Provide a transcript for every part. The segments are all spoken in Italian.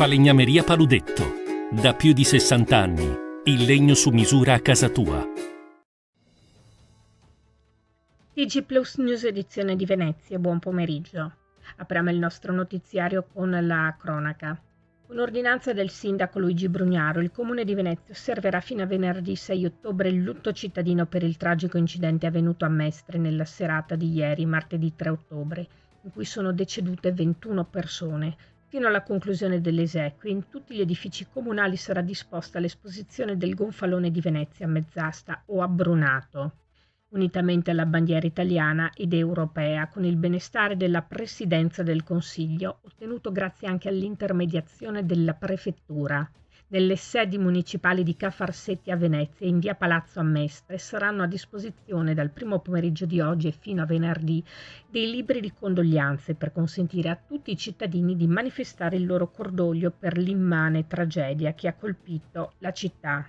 Falegnameria Paludetto. Da più di 60 anni. Il legno su misura a casa tua. TG Plus News edizione di Venezia, buon pomeriggio. Apriamo il nostro notiziario con la cronaca. Con ordinanza del sindaco Luigi Brugnaro, il Comune di Venezia osserverà fino a venerdì 6 ottobre il lutto cittadino per il tragico incidente avvenuto a Mestre nella serata di ieri, martedì 3 ottobre, in cui sono decedute 21 persone. Fino alla conclusione delle esequie, in tutti gli edifici comunali sarà disposta l'esposizione del gonfalone di Venezia a mezz'asta o abbrunato, unitamente alla bandiera italiana ed europea, con il benestare della Presidenza del Consiglio, ottenuto grazie anche all'intermediazione della Prefettura. Nelle sedi municipali di Ca' Farsetti a Venezia e in via Palazzo a Mestre saranno a disposizione dal primo pomeriggio di oggi e fino a venerdì dei libri di condoglianze per consentire a tutti i cittadini di manifestare il loro cordoglio per l'immane tragedia che ha colpito la città.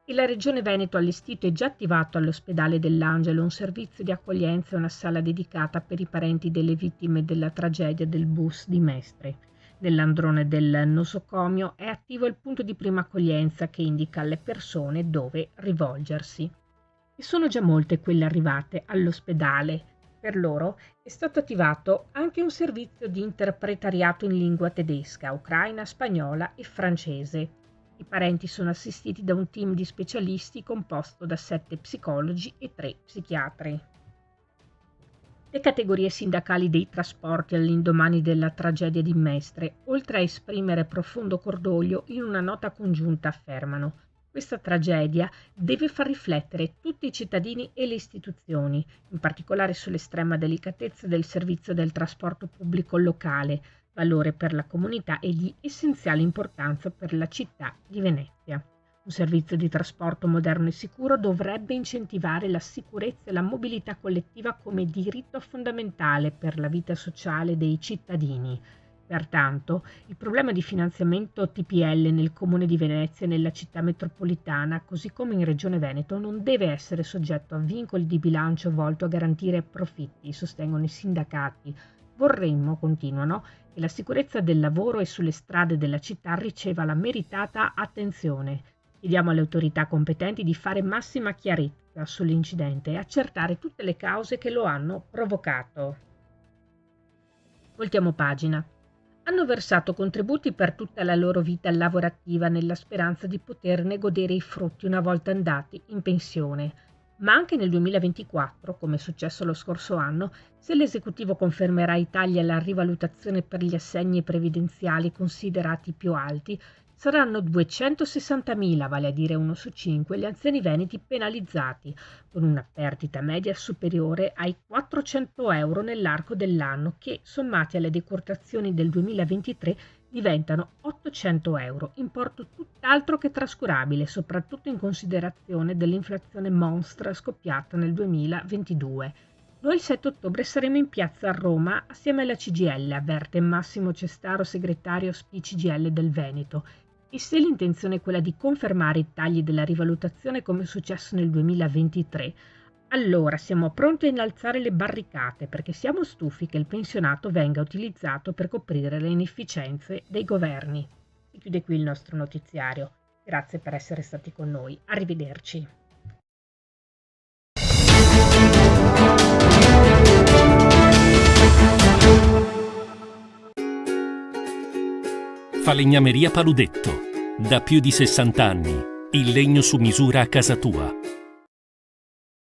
E la Regione Veneto ha allestito e già attivato all'ospedale dell'Angelo un servizio di accoglienza e una sala dedicata per i parenti delle vittime della tragedia del bus di Mestre. Nell'androne del nosocomio è attivo il punto di prima accoglienza che indica alle persone dove rivolgersi. E sono già molte quelle arrivate all'ospedale. Per loro è stato attivato anche un servizio di interpretariato in lingua tedesca, ucraina, spagnola e francese. I parenti sono assistiti da un team di specialisti composto da 7 psicologi e 3 psichiatri. Le categorie sindacali dei trasporti all'indomani della tragedia di Mestre, oltre a esprimere profondo cordoglio, in una nota congiunta affermano: questa tragedia deve far riflettere tutti i cittadini e le istituzioni, in particolare sull'estrema delicatezza del servizio del trasporto pubblico locale, valore per la comunità e di essenziale importanza per la città di Venezia. Un servizio di trasporto moderno e sicuro dovrebbe incentivare la sicurezza e la mobilità collettiva come diritto fondamentale per la vita sociale dei cittadini. Pertanto, il problema di finanziamento TPL nel Comune di Venezia e nella città metropolitana, così come in Regione Veneto, non deve essere soggetto a vincoli di bilancio volto a garantire profitti, sostengono i sindacati. Vorremmo, continuano, che la sicurezza del lavoro e sulle strade della città riceva la meritata attenzione. Chiediamo alle autorità competenti di fare massima chiarezza sull'incidente e accertare tutte le cause che lo hanno provocato. Voltiamo pagina. Hanno versato contributi per tutta la loro vita lavorativa nella speranza di poterne godere i frutti una volta andati in pensione. Ma anche nel 2024, come è successo lo scorso anno, se l'esecutivo confermerà ai tagli alla rivalutazione per gli assegni previdenziali considerati più alti, saranno 260.000, vale a dire 1 su 5, gli anziani veneti penalizzati, con una perdita media superiore ai 400 euro nell'arco dell'anno che, sommati alle decurtazioni del 2023, diventano 800 euro, importo tutt'altro che trascurabile, soprattutto in considerazione dell'inflazione monstra scoppiata nel 2022. Noi il 7 ottobre saremo in piazza a Roma assieme alla CGIL, avverte Massimo Cestaro, segretario SPI-CGIL del Veneto. E se l'intenzione è quella di confermare i tagli della rivalutazione come è successo nel 2023, allora siamo pronti a innalzare le barricate perché siamo stufi che il pensionato venga utilizzato per coprire le inefficienze dei governi. Si chiude qui il nostro notiziario. Grazie per essere stati con noi. Arrivederci. Falegnameria Paludetto. Da più di 60 anni. Il legno su misura a casa tua.